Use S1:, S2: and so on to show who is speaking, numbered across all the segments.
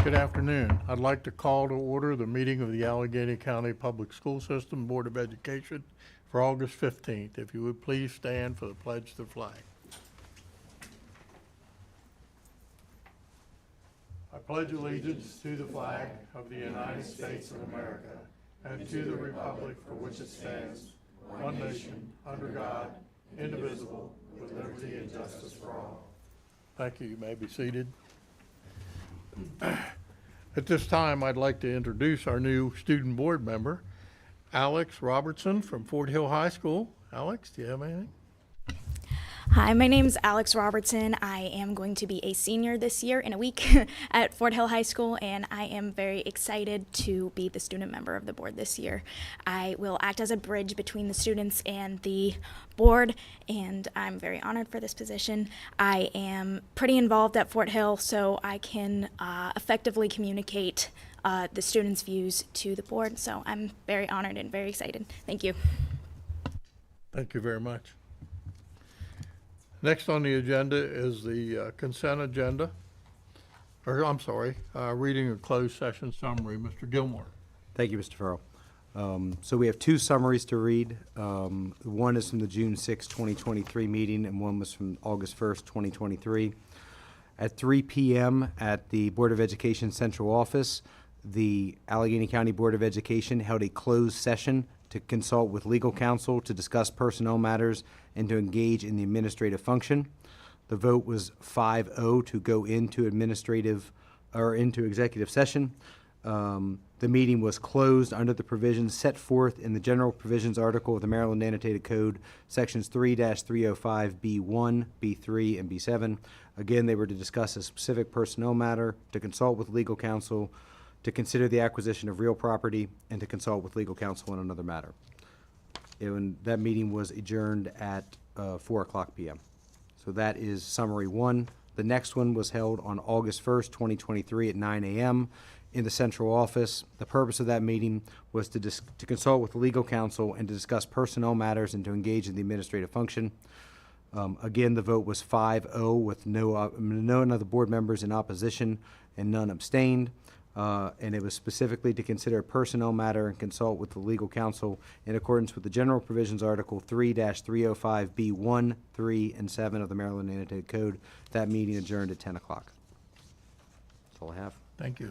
S1: Good afternoon. I'd like to call to order the meeting of the Allegany County Public School System Board of Education for August 15th. If you would please stand for the pledge to the flag. I pledge allegiance to the flag of the United States of America and to the republic for which it stands, one nation, under God, indivisible, with liberty and justice for all. Thank you. You may be seated. At this time, I'd like to introduce our new student board member, Alex Robertson from Fort Hill High School. Alex, do you have anything?
S2: Hi, my name's Alex Robertson. I am going to be a senior this year in a week at Fort Hill High School, and I am very excited to be the student member of the board this year. I will act as a bridge between the students and the board, and I'm very honored for this position. I am pretty involved at Fort Hill, so I can effectively communicate the students' views to the board, so I'm very honored and very excited. Thank you.
S1: Thank you very much. Next on the agenda is the consent agenda, reading a closed session summary. Mr. Gilmore.
S3: Thank you, Mr. Farrell. So we have two summaries to read. One is from the June 6, 2023 meeting, and one was from August 1st, 2023. At 3 p.m. at the Board of Education Central Office, the Allegany County Board of Education held a closed session to consult with legal counsel to discuss personnel matters and to engage in the administrative function. The vote was 5-0 to go into executive session. The meeting was closed under the provisions set forth in the general provisions article of the Maryland Annotated Code, sections 3-305B1, B3, and B7. Again, they were to discuss a specific personnel matter, to consult with legal counsel, to consider the acquisition of real property, and to consult with legal counsel on another matter. And that meeting was adjourned at 4:00 p.m. So that is summary one. The next one was held on August 1st, 2023 at 9 a.m. in the central office. The purpose of that meeting was to consult with legal counsel and to discuss personnel matters and to engage in the administrative function. Again, the vote was 5-0 with none of the board members in opposition and none abstained. And it was specifically to consider a personnel matter and consult with the legal counsel in accordance with the general provisions article 3-305B1, 3, and 7 of the Maryland Annotated Code. That meeting adjourned at 10 o'clock. That's all I have.
S1: Thank you.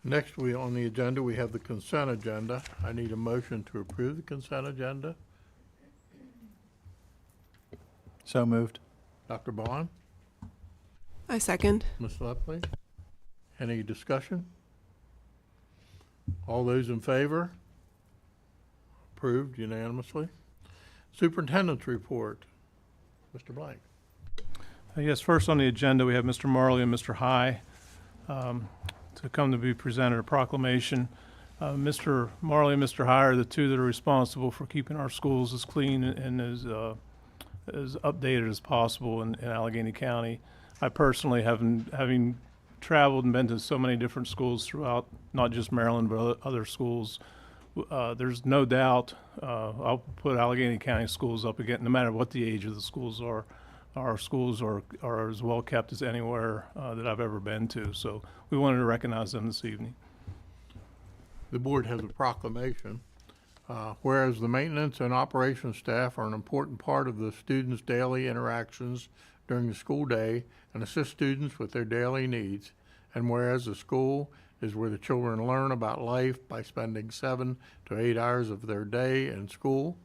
S1: Next, on the agenda, we have the consent agenda. I need a motion to approve the consent agenda.
S4: So moved.
S1: Dr. Bond?
S5: I second.
S1: Ms. Lepley? Any discussion? All those in favor? Approved unanimously. Superintendent's report. Mr. Blank.
S4: Yes, first on the agenda, we have Mr. Marley and Mr. High to come to be presented a proclamation. Mr. Marley and Mr. High are the two that are responsible for keeping our schools as clean and as updated as possible in Allegany County. I personally, having traveled and been to so many different schools throughout, not just Maryland, but other schools, there's no doubt I'll put Allegany County schools up again, no matter what the age of the schools are. Our schools are as well kept as anywhere that I've ever been to. So we wanted to recognize them this evening.
S1: The board has a proclamation. Whereas the maintenance and operations staff are an important part of the students' daily interactions during the school day and assist students with their daily needs. And whereas the school is where the children learn about life by spending 7 to 8 hours of their day in school.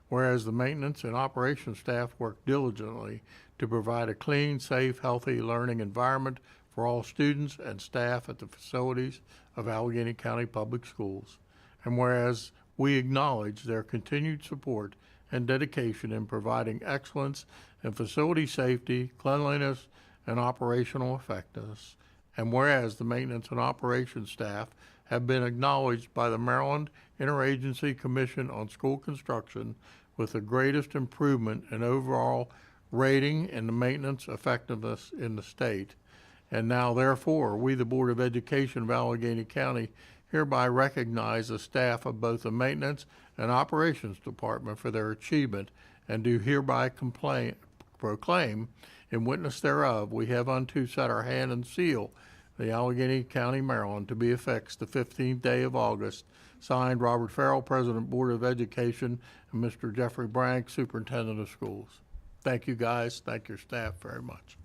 S1: Whereas the maintenance and operations staff work diligently to provide a clean, safe, healthy learning environment for all students and staff at the facilities of Allegany County Public Schools. And whereas we acknowledge their continued support and dedication in providing excellence in facility safety, cleanliness, and operational effectiveness. And whereas the maintenance and operations staff have been acknowledged by the Maryland Interagency Commission on School Construction with the greatest improvement in overall rating and the maintenance effectiveness in the state. And now, therefore, we, the Board of Education of Allegany County, hereby recognize the staff of both the Maintenance and Operations Department for their achievement and do hereby proclaim in witness thereof we have unto set our hand and seal the Allegheny County, Maryland, to be affixed the 15th day of August. Signed, Robert Farrell, President, Board of Education, and Mr. Jeffrey Brank, Superintendent of Schools. Thank you, guys. Thank your staff very much.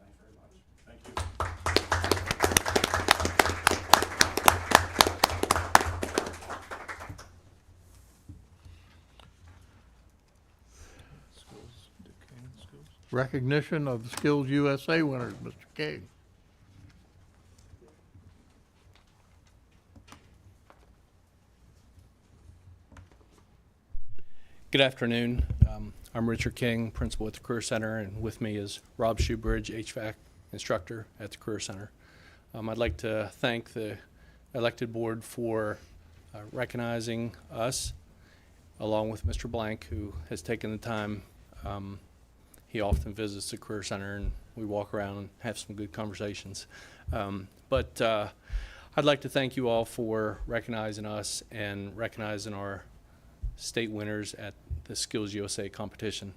S1: Recognition of the Skills USA winners, Mr. King.
S6: Good afternoon. I'm Richard King, principal at the Career Center, and with me is Rob Shoebridge, HVAC instructor at the Career Center. I'd like to thank the elected board for recognizing us, along with Mr. Blank, who has taken the time. He often visits the Career Center, and we walk around and have some good conversations. But I'd like to thank you all for recognizing us and recognizing our state winners at the Skills USA competition.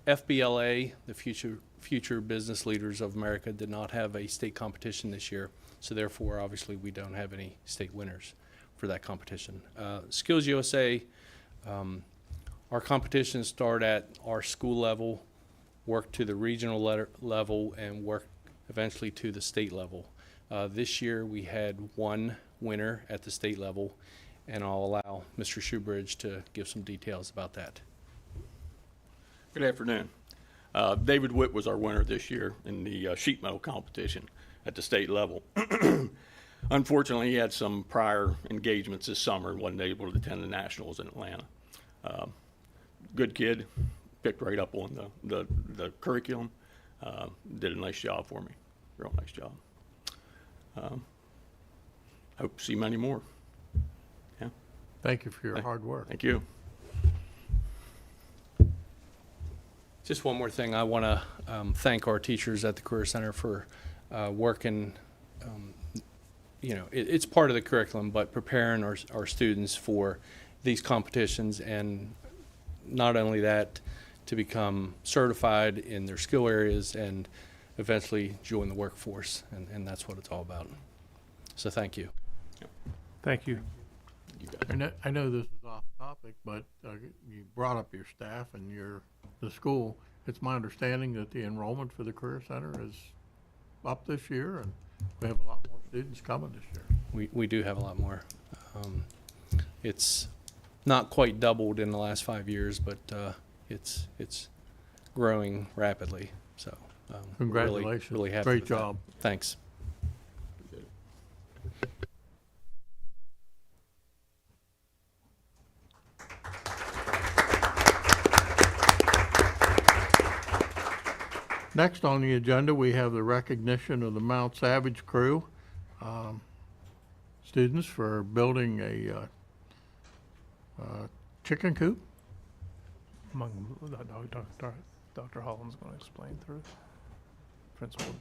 S6: FBLA, the Future Business Leaders of America, did not have a state competition this year, so therefore, obviously, we don't have any state winners for that competition. Skills USA, our competitions start at our school level, work to the regional level, and work eventually to the state level. This year, we had one winner at the state level, and I'll allow Mr. Shoebridge to give some details about that.
S7: Good afternoon. David Witt was our winner this year in the sheet metal competition at the state level. Unfortunately, he had some prior engagements this summer and wasn't able to attend the Nationals in Atlanta. Good kid, picked right up on the curriculum, did a nice job for me, real nice job. Hope to see many more. Yeah.
S1: Thank you for your hard work.
S7: Thank you.
S6: Just one more thing, I want to thank our teachers at the Career Center for working, it's part of the curriculum, but preparing our students for these competitions, and not only that, to become certified in their skill areas and eventually join the workforce, and that's what it's all about. So thank you.
S4: Thank you.
S1: I know this is off topic, but you brought up your staff and the school. It's my understanding that the enrollment for the Career Center is up this year, and we have a lot more students coming this year.
S6: We do have a lot more. It's not quite doubled in the last 5 years, but it's growing rapidly. So
S1: Congratulations.
S6: Really happy
S1: Great
S6: with that.
S1: job.
S6: Thanks.
S1: Next on the agenda, we have the recognition of the Mount Savage crew, students for building a chicken coop.
S4: Dr. Holland's going to explain through. Principal.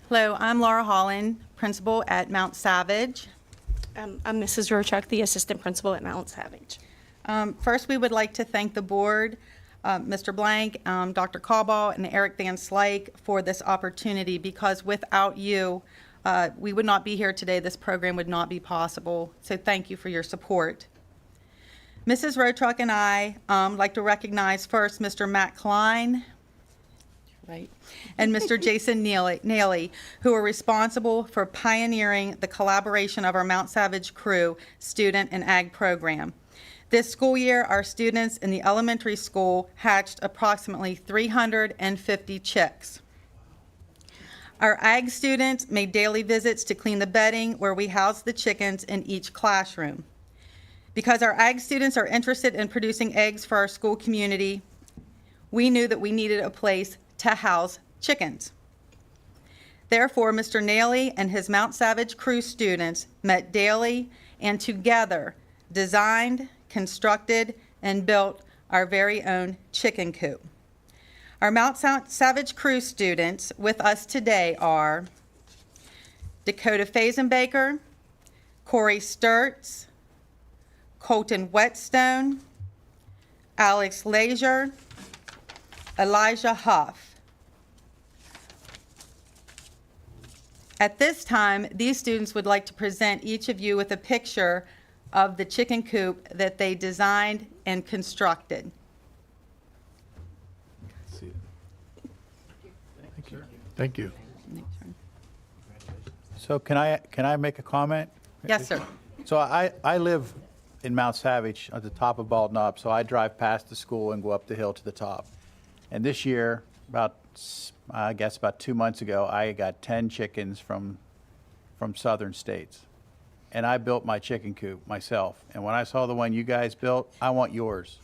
S8: Hello, I'm Laura Holland, principal at Mount Savage.
S9: I'm Mrs. Rochuk, the assistant principal at Mount Savage.
S8: First, we would like to thank the board, Mr. Blank, Dr. Caldwell, and Eric Van Slyke for this opportunity, because without you, we would not be here today. This program would not be possible. So thank you for your support. Mrs. Rochuk and I like to recognize first Mr. Matt Klein, right, and Mr. Jason Naily, who are responsible for pioneering the collaboration of our Mount Savage crew student and ag program. This school year, our students in the elementary school hatched approximately 350 chicks. Our ag students made daily visits to clean the bedding where we house the chickens in each classroom. Because our ag students are interested in producing eggs for our school community, we knew that we needed a place to house chickens. Therefore, Mr. Naily and his Mount Savage crew students met daily and together designed, constructed, and built our very own chicken coop. Our Mount Savage Crew students with us today are Dakota Fazenbaker, Corey Sturts, Colton Whetstone, Alex Leisure, Elijah Huff. At this time, these students would like to present each of you with a picture of the chicken coop that they designed and constructed.
S1: Thank you.
S10: So can I make a comment?
S8: Yes, sir.
S10: So I live in Mount Savage at the top of Bald Knob, so I drive past the school and go up the hill to the top. And this year, about 2 months ago, I got 10 chickens from southern states. And I built my chicken coop myself. And when I saw the one you guys built, I want yours.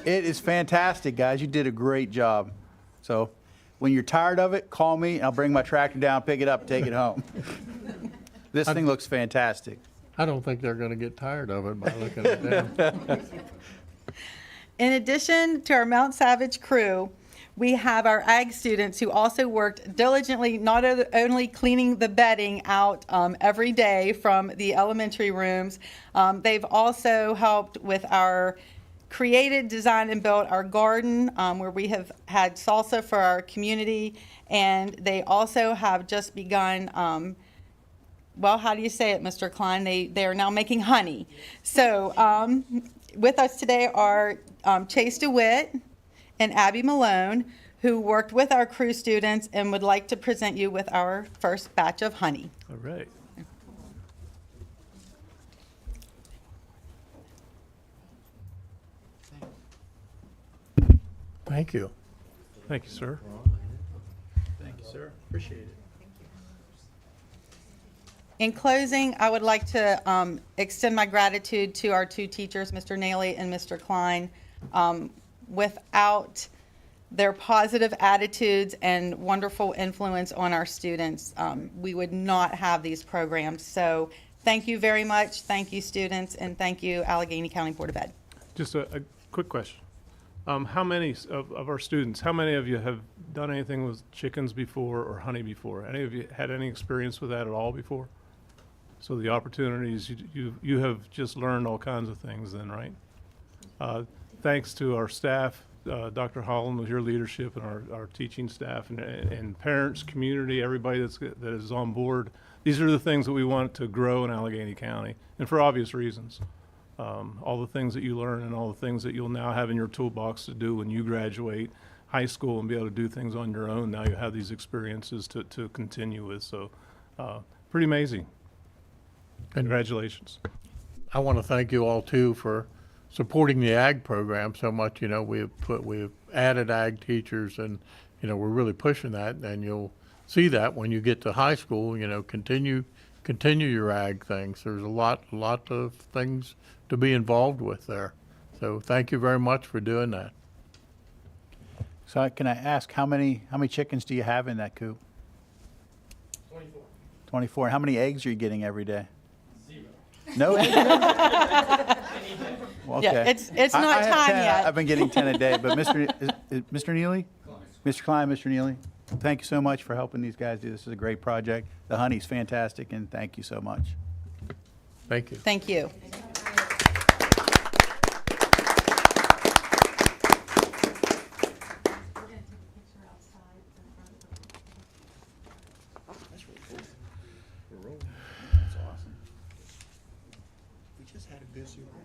S10: It is fantastic, guys. You did a great job. So when you're tired of it, call me, and I'll bring my tractor down, pick it up, take it home. This thing looks fantastic.
S1: I don't think they're going to get tired of it by looking at them.
S8: In addition to our Mount Savage crew, we have our ag students who also worked diligently, not only cleaning the bedding out every day from the elementary rooms, they've also helped with our created, designed, and built our garden where we have had salsa for our community, and they also have just begun, well, how do you say it, Mr. Klein? They are now making honey. So with us today are Chase DeWitt and Abby Malone, who worked with our crew students and would like to present you with our first batch of honey.
S4: All right.
S1: Thank you.
S4: Thank you, sir.
S10: Thank you, sir. Appreciate it.
S8: In closing, I would like to extend my gratitude to our two teachers, Mr. Naley and Mr. Klein. Without their positive attitudes and wonderful influence on our students, we would not have these programs. So thank you very much. Thank you, students, and thank you, Allegheny County Board of Ed.
S4: Just a quick question. How many of our students, how many of you have done anything with chickens before or honey before? Any of you had any experience with that at all before? So the opportunities, you have just learned all kinds of things then, right? Thanks to our staff, Dr. Holland, with your leadership, and our teaching staff, and parents, community, everybody that is on board. These are the things that we want to grow in Allegheny County, and for obvious reasons. All the things that you learn and all the things that you'll now have in your toolbox to do when you graduate high school and be able to do things on your own. Now you have these experiences to continue with. So pretty amazing. Congratulations.
S1: I want to thank you all too for supporting the ag program so much. You know, we've added ag teachers, and you know, we're really pushing that, and you'll see that when you get to high school. You know, continue your ag things. There's a lot of things to be involved with there. So thank you very much for doing that.
S10: So can I ask, how many chickens do you have in that coop?
S11: 24.
S10: 24. How many eggs are you getting every day?
S11: 0.
S10: No eggs? Well, okay.
S8: Yeah, it's not
S10: I have
S8: time
S10: 10.
S8: yet.
S10: I've been getting 10 a day, but Mr. Neely? Mr. Klein, Mr. Neely, thank you so much for helping these guys do this. This is a great project. The honey's fantastic, and thank you so much.
S1: Thank you.
S8: Thank you.
S10: That's awesome. We just had a good superintendent.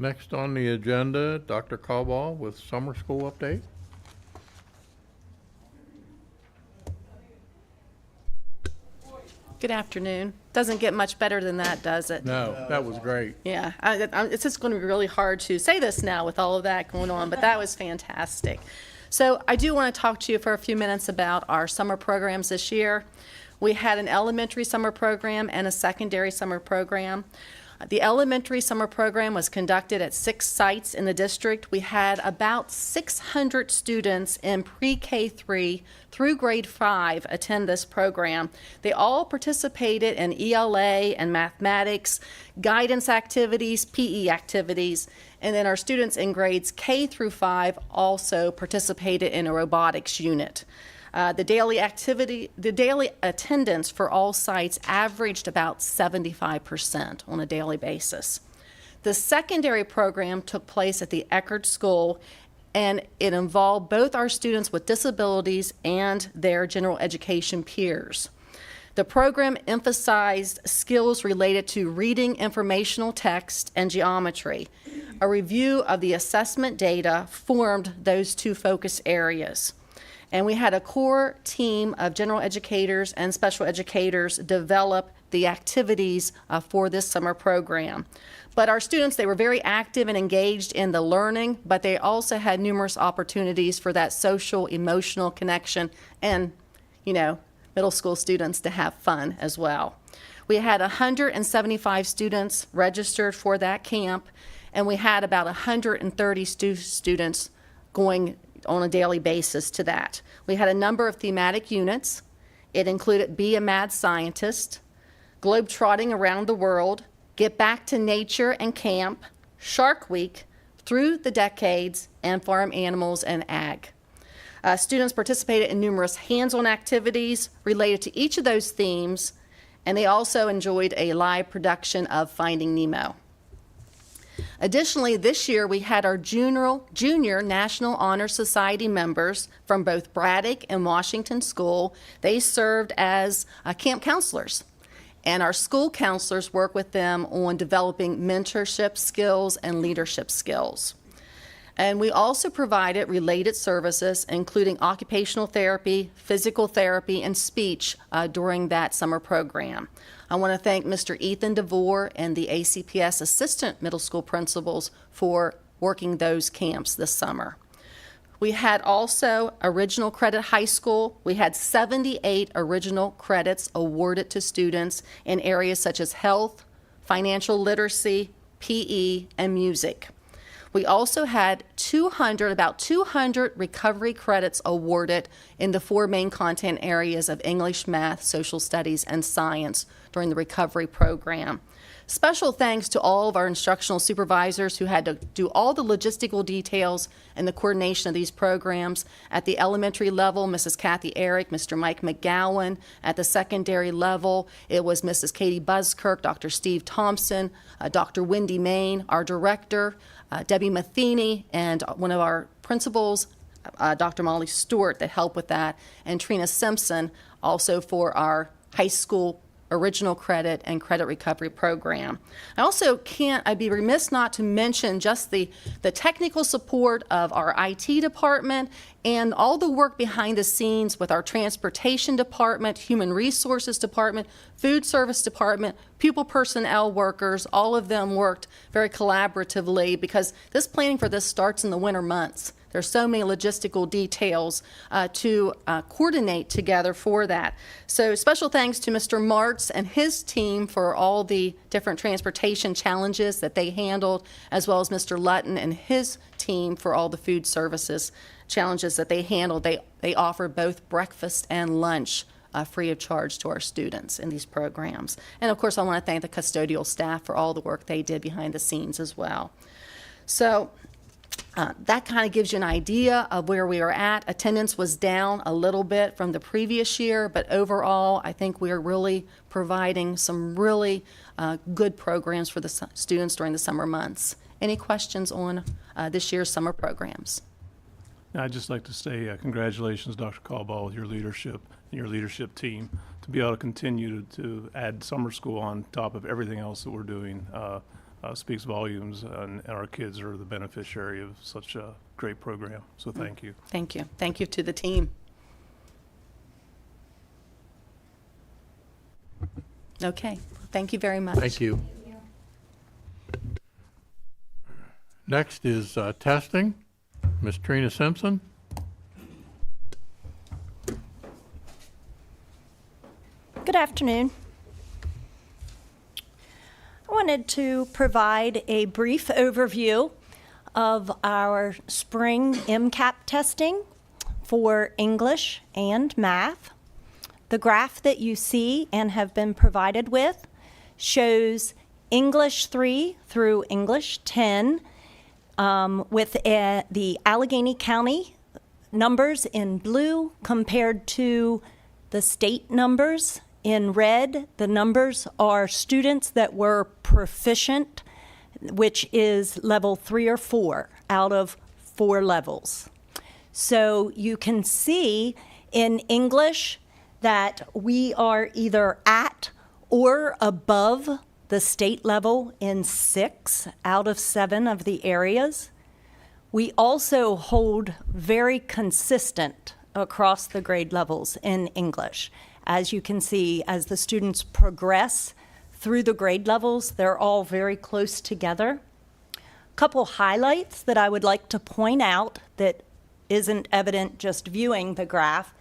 S1: Next on the agenda, Dr. Coball with summer school update.
S12: Good afternoon. Doesn't get much better than that, does it?
S1: No, that was great.
S12: Yeah, it's just going to be really hard to say this now with all of that going on, but that was fantastic. So I do want to talk to you for a few minutes about our summer programs this year. We had an elementary summer program and a secondary summer program. The elementary summer program was conducted at 6 sites in the district. We had about 600 students in pre-K3 through grade 5 attend this program. They all participated in ELA and mathematics, guidance activities, PE activities, and then our students in grades K through 5 also participated in a robotics unit. The daily attendance for all sites averaged about 75% on a daily basis. The secondary program took place at the Eckerd School, and it involved both our students with disabilities and their general education peers. The program emphasized skills related to reading informational text and geometry. A review of the assessment data formed those two focus areas. And we had a core team of general educators and special educators develop the activities for this summer program. But our students, they were very active and engaged in the learning, but they also had numerous opportunities for that social, emotional connection and, middle school students to have fun as well. We had 175 students registered for that camp, and we had about 130 students going on a daily basis to that. We had a number of thematic units. It included Be a Mad Scientist, Globetrotting Around the World, Get Back to Nature and Camp, Shark Week, Through the Decades, and Farm Animals and Ag. Students participated in numerous hands-on activities related to each of those themes, and they also enjoyed a live production of Finding Nemo. Additionally, this year we had our junior National Honor Society members from both Braddock and Washington School. They served as camp counselors, and our school counselors work with them on developing mentorship skills and leadership skills. And we also provided related services, including occupational therapy, physical therapy, and speech during that summer program. I want to thank Mr. Ethan DeVore and the ACPS assistant middle school principals for working those camps this summer. We had also Original Credit High School. We had 78 original credits awarded to students in areas such as health, financial literacy, PE, and music. We also had about 200 recovery credits awarded in the 4 main content areas of English, math, social studies, and science during the recovery program. Special thanks to all of our instructional supervisors who had to do all the logistical details and the coordination of these programs. At the elementary level, Mrs. Kathy Eric, Mr. Mike McGowan. At the secondary level, it was Mrs. Katie Buskirk, Dr. Steve Thompson, Dr. Wendy Main, our director, Debbie Matheny, and one of our principals, Dr. Molly Stewart, that helped with that, and Trina Simpson, also for our high school original credit and credit recovery program. I'd be remiss not to mention just the technical support of our IT department and all the work behind the scenes with our transportation department, human resources department, food service department, pupil personnel workers. All of them worked very collaboratively because this planning for this starts in the winter months. There's so many logistical details to coordinate together for that. So special thanks to Mr. Martz and his team for all the different transportation challenges that they handled, as well as Mr. Lutton and his team for all the food services challenges that they handled. They offer both breakfast and lunch free of charge to our students in these programs. And of course, I want to thank the custodial staff for all the work they did behind the scenes as well. So that kind of gives you an idea of where we are at. Attendance was down a little bit from the previous year, but overall, I think we are really providing some really good programs for the students during the summer months. Any questions on this year's summer programs?
S4: I'd just like to say congratulations, Dr. Caldwell, with your leadership and your leadership team to be able to continue to add summer school on top of everything else that we're doing. Speaks volumes, and our kids are the beneficiary of such a great program. So thank you.
S12: Thank you. Thank you to the team. Okay. Thank you very much.
S1: Thank you. Next is testing. Ms. Trina Simpson.
S13: Good afternoon. I wanted to provide a brief overview of our spring MCAP testing for English and math. The graph that you see and have been provided with shows English 3 through English 10 with the Allegany County numbers in blue compared to the state numbers in red. The numbers are students that were proficient, which is level 3 or 4 out of 4 levels. So you can see in English that we are either at or above the state level in 6 out of 7 of the areas. We also hold very consistent across the grade levels in English. As you can see, as the students progress through the grade levels, they're all very close together. A couple highlights that I would like to point out that isn't evident just viewing the graph.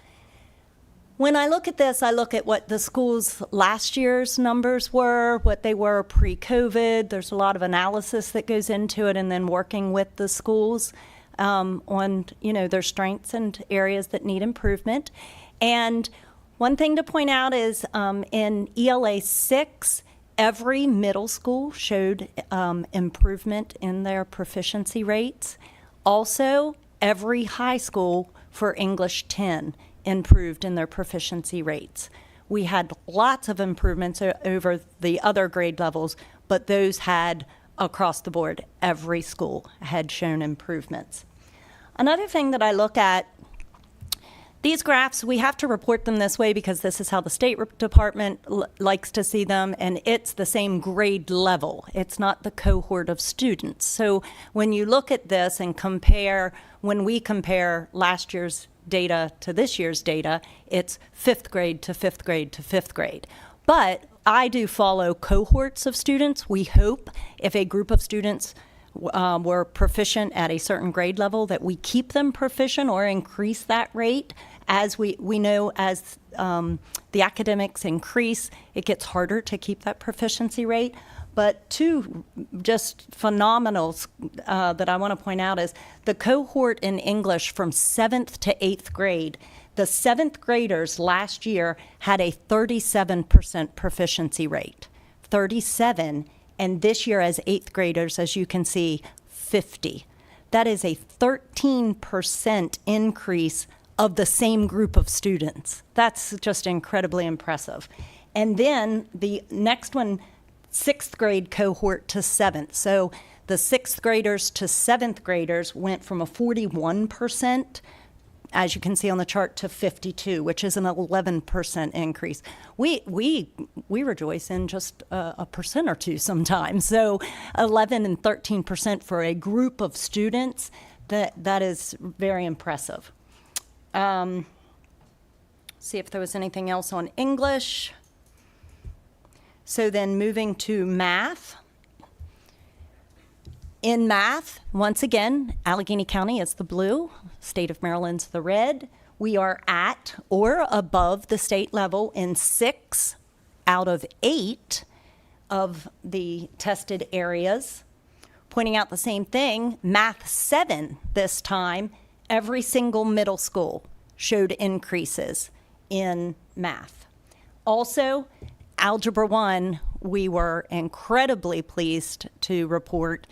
S13: When I look at this, I look at what the school's last year's numbers were, what they were pre-COVID. There's a lot of analysis that goes into it, and then working with the schools on their strengths and areas that need improvement. And one thing to point out is in ELA 6, every middle school showed improvement in their proficiency rates. Also, every high school for English 10 improved in their proficiency rates. We had lots of improvements over the other grade levels, but those had across the board. Every school had shown improvements. Another thing that I look at, these graphs, we have to report them this way because this is how the State Department likes to see them, and it's the same grade level. It's not the cohort of students. So when you look at this and compare, when we compare last year's data to this year's data, it's 5th grade to 5th grade to 5th grade. But I do follow cohorts of students. We hope if a group of students were proficient at a certain grade level that we keep them proficient or increase that rate. As we know, as the academics increase, it gets harder to keep that proficiency rate. But two just phenomenals that I want to point out is the cohort in English from 7th to 8th grade. The 7th graders last year had a 37% proficiency rate, 37, and this year as 8th graders, as you can see, 50. That is a 13% increase of the same group of students. That's just incredibly impressive. And then the next one, 6th grade cohort to 7th. So the 6th graders to 7th graders went from a 41%, as you can see on the chart, to 52, which is an 11% increase. We rejoice in just a percent or two sometimes. So 11 and 13% for a group of students, that is very impressive. See if there was anything else on English. So then moving to math. In math, once again, Allegany County is the blue, state of Maryland's the red. We are at or above the state level in 6 out of 8 of the tested areas. Pointing out the same thing, math 7 this time, every single middle school showed increases in math. Also, Algebra 1, we were incredibly pleased to report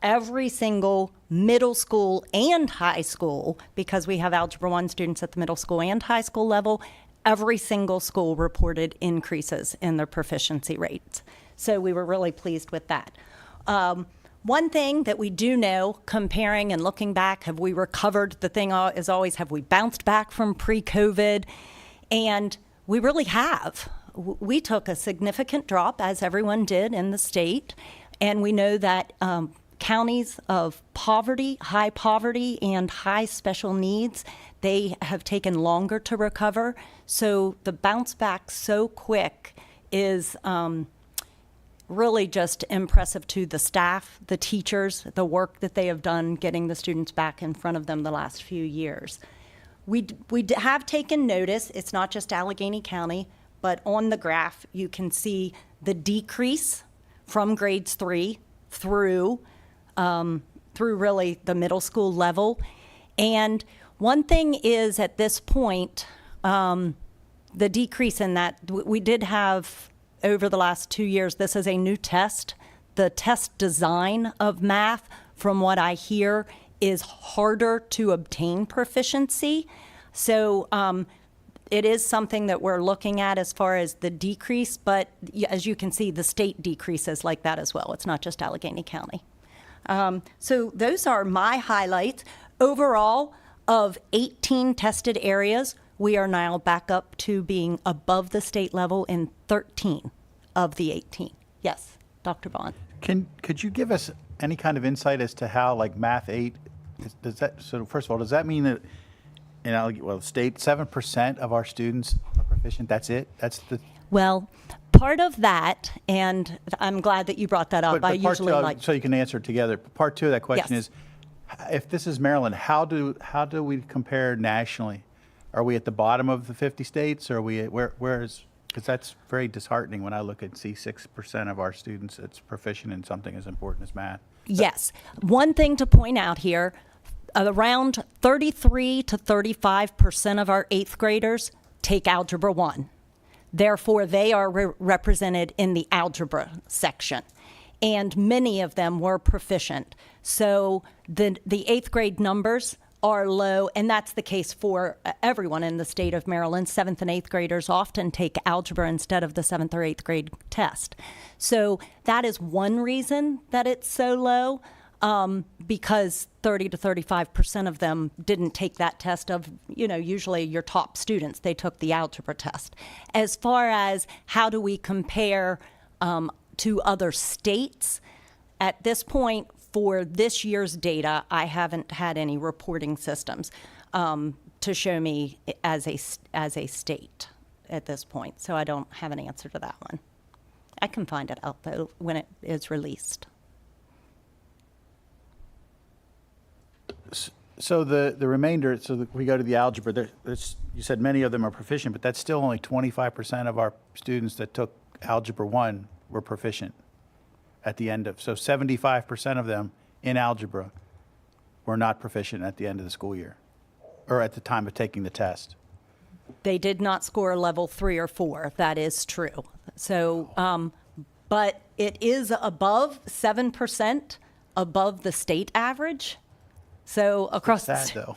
S13: every single middle school and high school, because we have Algebra 1 students at the middle school and high school level, every single school reported increases in their proficiency rates. So we were really pleased with that. One thing that we do know, comparing and looking back, have we recovered? The thing is always, have we bounced back from pre-COVID? And we really have. We took a significant drop, as everyone did in the state, and we know that counties of poverty, and high special needs, they have taken longer to recover. So the bounce back so quick is really just impressive to the staff, the teachers, the work that they have done getting the students back in front of them the last few years. We have taken notice, it's not just Allegany County, but on the graph, you can see the decrease from grades 3 through really the middle school level. And one thing is, at this point, the decrease in that, we did have over the last 2 years, this is a new test. The test design of math, from what I hear, is harder to obtain proficiency. So it is something that we're looking at as far as the decrease, but as you can see, the state decreases like that as well. It's not just Allegheny County. So those are my highlights. Overall, of 18 tested areas, we are now back up to being above the state level in 13 of the 18. Yes, Dr. Vaughn.
S10: Could you give us any kind of insight as to how, like, Math 8, does that, so first of all, does that mean that state 7% of our students are proficient? That's it? That's the...
S13: Well, part of that, and I'm glad that you brought that up.
S10: But part two, so you can answer it together. Part two of that question
S13: Yes.
S10: is, if this is Maryland, how do we compare nationally? Are we at the bottom of the 50 states, or are we where is, because that's very disheartening when I look and see 6% of our students that's proficient in something as important as math.
S13: Yes. One thing to point out here, around 33 to 35% of our 8th graders take Algebra 1. Therefore, they are represented in the algebra section. And many of them were proficient. So the 8th grade numbers are low, and that's the case for everyone in the state of Maryland. 7th and 8th graders often take algebra instead of the 7th or 8th grade test. So that is one reason that it's so low, because 30 to 35% of them didn't take that test of, usually your top students, they took the algebra test. As far as how do we compare to other states, at this point, for this year's data, I haven't had any reporting systems to show me as a state at this point, so I don't have an answer to that one. I can find it out, though, when it is released.
S10: So the remainder, we go to the algebra, you said many of them are proficient, but that's still only 25% of our students that took Algebra 1 were proficient at the end of, so 75% of them in algebra were not proficient at the end of the school year, or at the time of taking the test.
S13: They did not score level 3 or 4. That is true. So, but it is above 7% above the state average. So across
S10: Sad, though.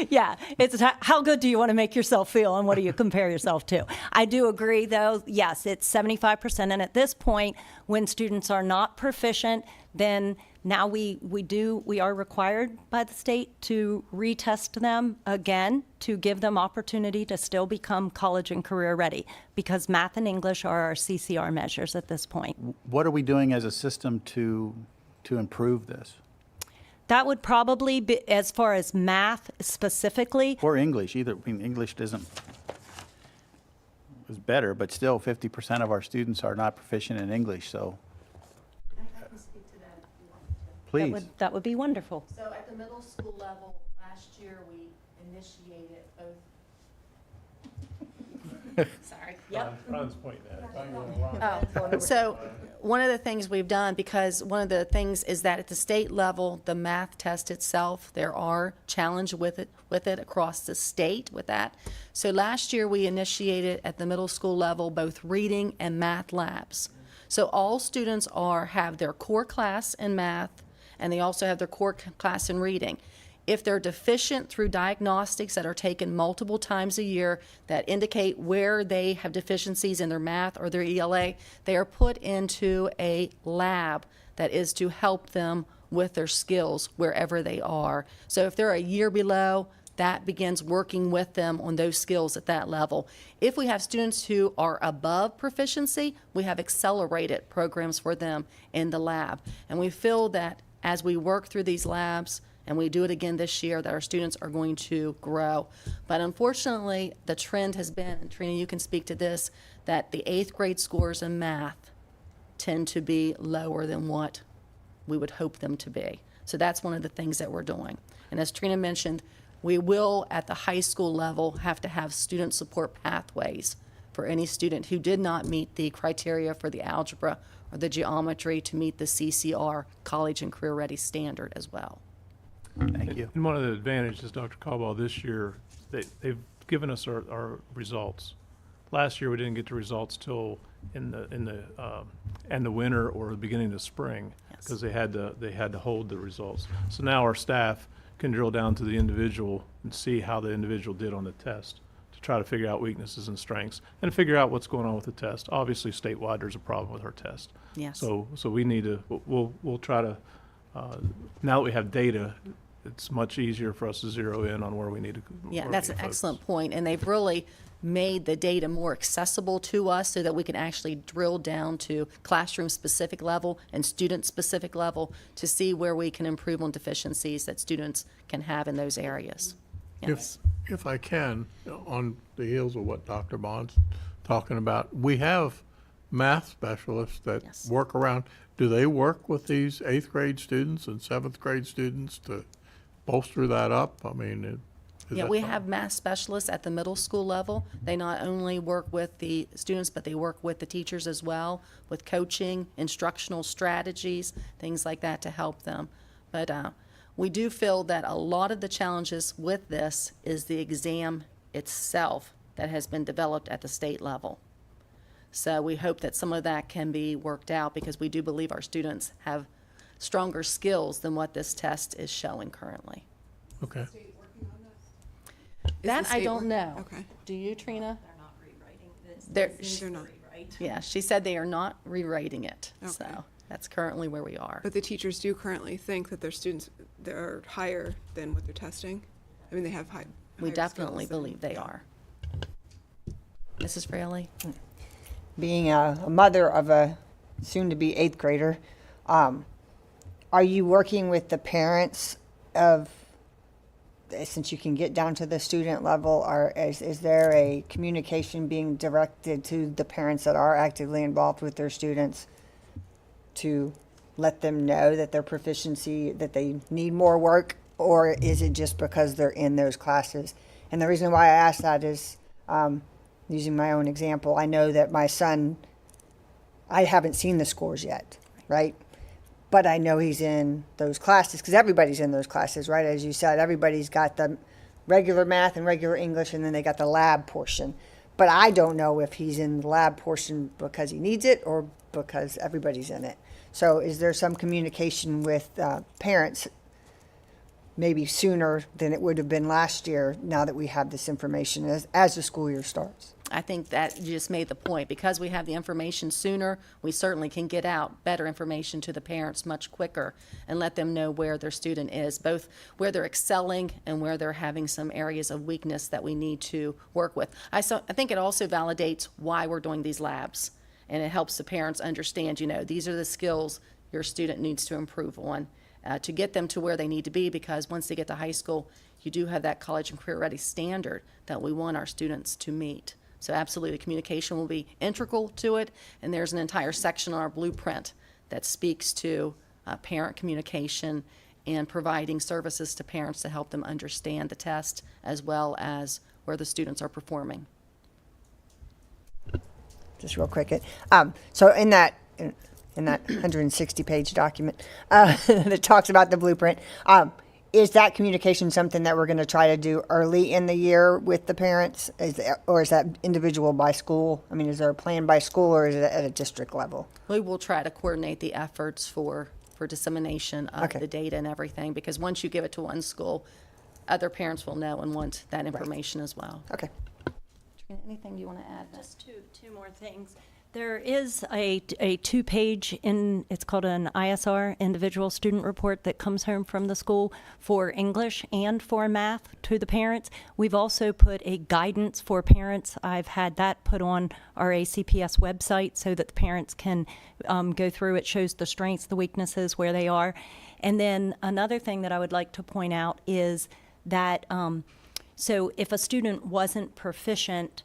S13: Yeah, it's how good do you want to make yourself feel, and what do you compare yourself to? I do agree, though. Yes, it's 75%, and at this point, when students are not proficient, then now we are required by the state to retest them again to give them opportunity to still become college and career ready, because math and English are our CCR measures at this point.
S10: What are we doing as a system to improve this?
S13: That would probably be, as far as math specifically.
S10: Or English, either. I mean, English is better, but still 50% of our students are not proficient in English, so.
S12: I can speak to that if you want me to.
S10: Please.
S13: That would be wonderful.
S12: So at the middle school level, last year, we initiated both. Sorry. Yep.
S4: Ron's pointing at it.
S12: So one of the things we've done, because one of the things is that at the state level, the math test itself, there are challenges with it across the state with that. So last year, we initiated at the middle school level both reading and math labs. So all students have their core class in math, and they also have their core class in reading. If they're deficient through diagnostics that are taken multiple times a year that indicate where they have deficiencies in their math or their ELA, they are put into a lab that is to help them with their skills wherever they are. So if they're a year below, that begins working with them on those skills at that level. If we have students who are above proficiency, we have accelerated programs for them in the lab. And we feel that as we work through these labs, and we do it again this year, that our students are going to grow. But unfortunately, the trend has been, and Trina, you can speak to this, that the 8th grade scores in math tend to be lower than what we would hope them to be. So that's one of the things that we're doing. And as Trina mentioned, we will, at the high school level, have to have student support pathways for any student who did not meet the criteria for the algebra or the geometry to meet the CCR College and Career Ready standard as well.
S10: Thank you.
S4: And one of the advantages, Dr. Caldwell, this year, they've given us our results. Last year, we didn't get the results till in the end of winter or the beginning of spring,
S12: Yes.
S4: because they had to hold the results. So now our staff can drill down to the individual and see how the individual did on the test to try to figure out weaknesses and strengths and figure out what's going on with the test. Obviously, statewide, there's a problem with our test.
S12: Yes.
S4: So we need to, we'll try to, now that we have data, it's much easier for us to zero in on where we need to.
S12: Yeah,
S4: where
S12: that's
S4: we
S12: an
S4: focus.
S12: excellent point, and they've really made the data more accessible to us so that we can actually drill down to classroom-specific level and student-specific level to see where we can improve on deficiencies that students can have in those areas. Yes.
S1: If I can, on the heels of what Dr. Bond's talking about, we have math specialists that
S12: Yes.
S1: work around. Do they work with these 8th grade students and 7th grade students to bolster that up? I mean, is
S12: Yeah,
S1: that
S12: we
S1: something-
S12: have math specialists at the middle school level. They not only work with the students, but they work with the teachers as well, with coaching, instructional strategies, things like that to help them. But we do feel that a lot of the challenges with this is the exam itself that has been developed at the state level. So we hope that some of that can be worked out because we do believe our students have stronger skills than what this test is showing currently.
S1: Okay.
S12: That I
S5: state
S12: don't
S5: work-
S12: know.
S5: Okay.
S12: Do you, Trina?
S13: They're not rewriting this.
S12: They're,
S5: They're not.
S12: yeah, she said they are not rewriting it.
S5: Okay.
S12: So that's currently where we are.
S5: But the teachers do currently think that their students that are higher than what they're testing. I mean, they have high.
S12: We
S5: higher
S12: definitely
S5: skills than-
S12: believe they are. Mrs. Fraley?
S14: Being a mother of a soon-to-be 8th grader, are you working with the parents of, since you can get down to the student level, or is there a communication being directed to the parents that are actively involved with their students to let them know that their proficiency, that they need more work, or is it just because they're in those classes? And the reason why I ask that is, using my own example, I know that my son, I haven't seen the scores yet, right? But I know he's in those classes because everybody's in those classes, right? As you said, everybody's got the regular math and regular English, and then they got the lab portion. But I don't know if he's in the lab portion because he needs it or because everybody's in it. So is there some communication with parents maybe sooner than it would have been last year now that we have this information as the school year starts?
S12: I think that you just made the point. Because we have the information sooner, we certainly can get out better information to the parents much quicker and let them know where their student is, both where they're excelling and where they're having some areas of weakness that we need to work with. I think it also validates why we're doing these labs, and it helps the parents understand, these are the skills your student needs to improve on to get them to where they need to be, because once they get to high school, you do have that college and career ready standard that we want our students to meet. So absolutely, communication will be integral to it, and there's an entire section on our blueprint that speaks to parent communication and providing services to parents to help them understand the test as well as where the students are performing.
S14: Just real quick, so in that 160-page document that talks about the blueprint, is that communication something that we're going to try to do early in the year with the parents, or is that individual by school? I mean, is there a plan by school, or is it at a district level?
S12: We will try to coordinate the efforts for dissemination of
S14: Okay.
S12: the data and everything, because once you give it to one school, other parents will know and want that information as well.
S14: Okay.
S12: Anything you want to add?
S13: Just two more things. There is a 2-page it's called an ISR, Individual Student Report, that comes home from the school for English and for math to the parents. We've also put a guidance for parents. I've had that put on our ACPS website so that the parents can go through. It shows the strengths, the weaknesses, where they are. And then another thing that I would like to point out is that so if a student wasn't proficient,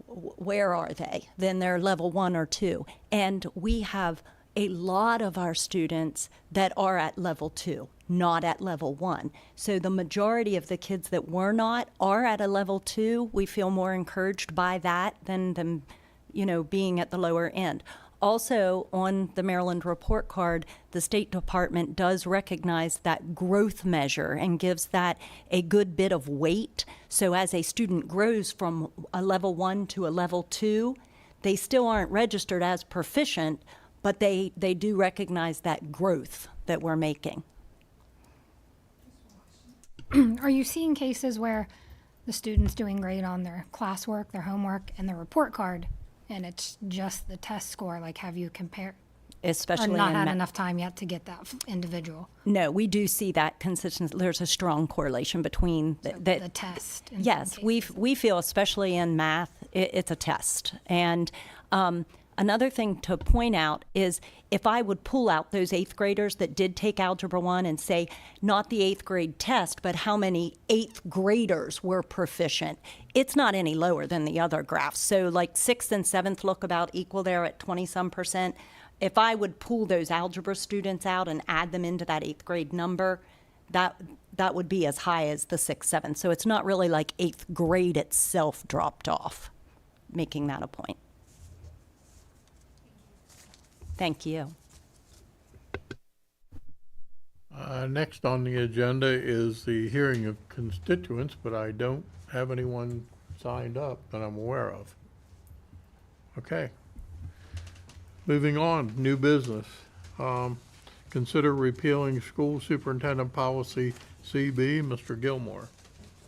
S13: where are they? Then they're level 1 or 2. And we have a lot of our students that are at level 2. not at level 1. So the majority of the kids that were not are at a level 2. We feel more encouraged by that than them, being at the lower end. Also, on the Maryland report card, the State Department does recognize that growth measure and gives that a good bit of weight. So as a student grows from a level 1 to a level 2, they still aren't registered as proficient, but they do recognize that growth that we're making.
S15: Are you seeing cases where the student's doing great on their classwork, their homework, and their report card, and it's just the test score? Like, have you compared?
S13: Especially
S15: or not
S13: in
S15: had enough time yet to get that individual?
S13: No, we do see that consistency. There's a strong correlation between
S15: The test. in some
S13: Yes, we feel, especially in math, it's a test. And another thing to point out is if I would pull out those 8th graders that did take Algebra 1 and say, not the 8th grade test, but how many 8th graders were proficient, it's not any lower than the other graphs. So like 6th and 7th look about equal there at 20-some%. If I would pull those algebra students out and add them into that 8th grade number, that would be as high as the 6th, 7th. So it's not really like 8th grade itself dropped off, making that a point. Thank you.
S1: Next on the agenda is the hearing of constituents, but I don't have anyone signed up that I'm aware of. Okay. Moving on, new business. Consider repealing school superintendent policy CB. Mr. Gilmore.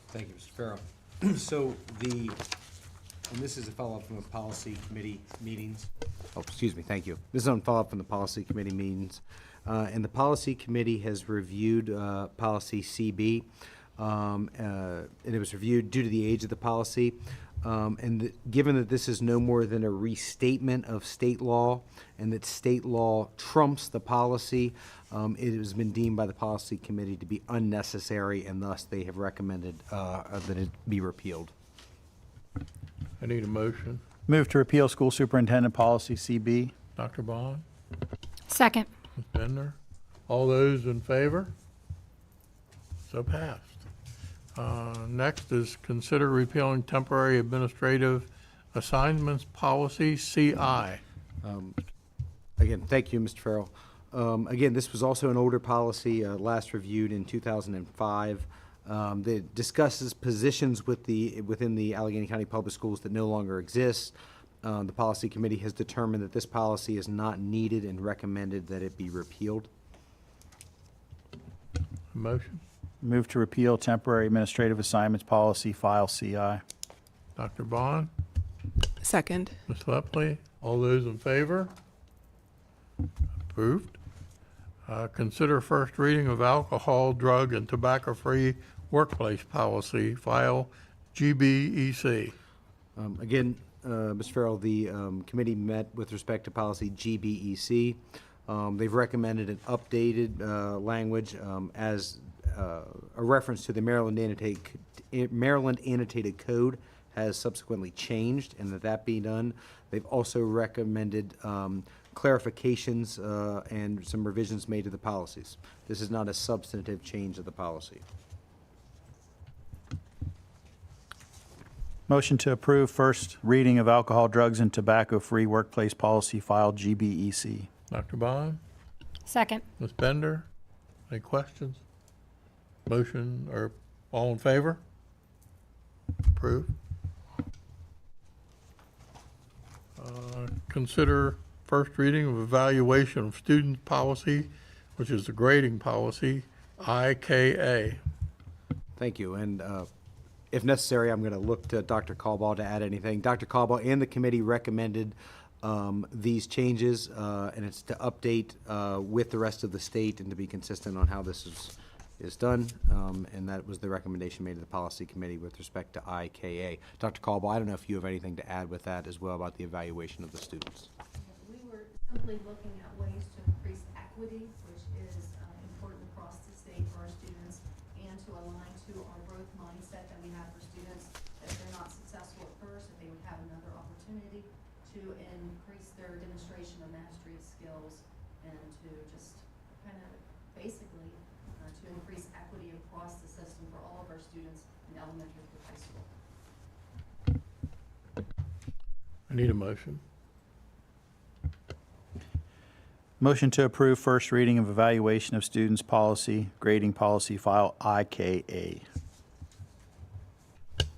S3: Thank you, Mr. Farrell. So and this is a follow-up from the policy committee meetings. Oh, excuse me, thank you. This is on follow-up from the policy committee meetings. And the policy committee has reviewed policy CB. And it was reviewed due to the age of the policy. Given that this is no more than a restatement of state law and that state law trumps the policy, it has been deemed by the policy committee to be unnecessary, and thus they have recommended that it be repealed.
S1: I need a motion.
S10: Move to repeal school superintendent policy CB.
S1: Dr. Bond?
S15: Second.
S1: Ms. Bender? All those in favor? So passed. Next is consider repealing temporary administrative assignments policy CI.
S3: Again, thank you, Mr. Farrell. Again, this was also an older policy, last reviewed in 2005. That discusses positions within the Allegheny County Public Schools that no longer exist. The policy committee has determined that this policy is not needed and recommended that it be repealed.
S1: Motion?
S10: Move to repeal temporary administrative assignments policy file CI.
S1: Dr. Bond?
S5: Second.
S1: Ms. Lepley? All those in favor? Approved. Consider first reading of alcohol, drug, and tobacco-free workplace policy, file GBEC.
S3: Again, Mr. Farrell, the committee met with respect to policy GBEC. They've recommended an updated language as a reference to the Maryland Annotated Code has subsequently changed, and that be done. They've also recommended clarifications and some revisions made to the policies. This is not a substantive change of the policy.
S10: Motion to approve first reading of alcohol, drugs, and tobacco-free workplace policy file GBEC.
S1: Dr. Bond?
S15: Second.
S1: Ms. Bender? Any questions? Motion, or all in favor? Approved. Consider first reading of evaluation of student policy, which is the grading policy, IKA.
S3: Thank you. And if necessary, I'm going to look to Dr. Caldwell to add anything. Dr. Caldwell and the committee recommended these changes, and it's to update with the rest of the state and to be consistent on how this is done. And that was the recommendation made to the policy committee with respect to IKA. Dr. Caldwell, I don't know if you have anything to add with that as well about the evaluation of the students.
S12: We were simply looking at ways to increase equity, which is important across the state for our students, and to align to our growth mindset that we have for students. That if they're not successful at first, that they would have another opportunity to increase their demonstration of mastery of skills and to just kind of basically to increase equity across the system for all of our students in elementary through high school.
S1: I need a motion.
S10: Motion to approve first reading of evaluation of students policy, grading policy file IKA.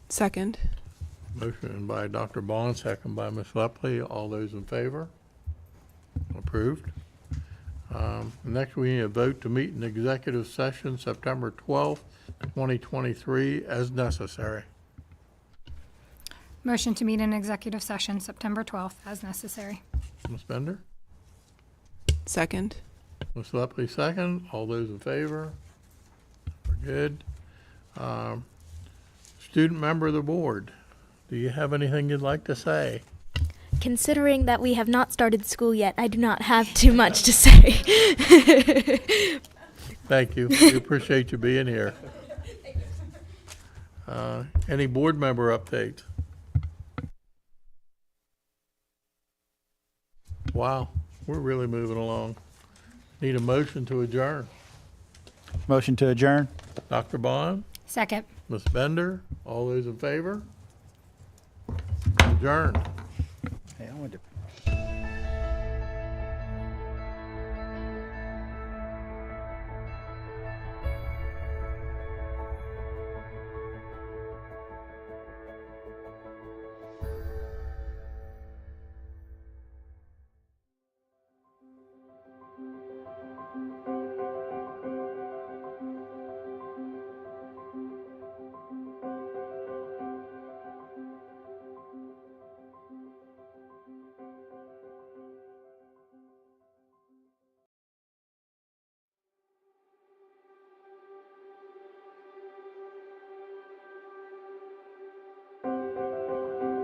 S5: Second.
S1: Motion by Dr. Bond, second by Ms. Lepley. All those in favor? Approved. Next, we need a vote to meet in executive session September 12th, 2023, as necessary.
S15: Motion to meet in executive session September 12th as necessary.
S1: Ms. Bender?
S5: Second.
S1: Ms. Lepley, second. All those in favor? We're good. Student member of the board, do you have anything you'd like to say?
S2: Considering that we have not started school yet, I do not have too much to say.
S1: Thank you. We appreciate you being here. Any board member updates? Wow, we're really moving along. Need a motion to adjourn.
S10: Motion to adjourn?
S1: Dr. Bond,
S15: Second.
S1: Ms. Bender, all those in favor? Adjourned.
S10: Hey, I wanted to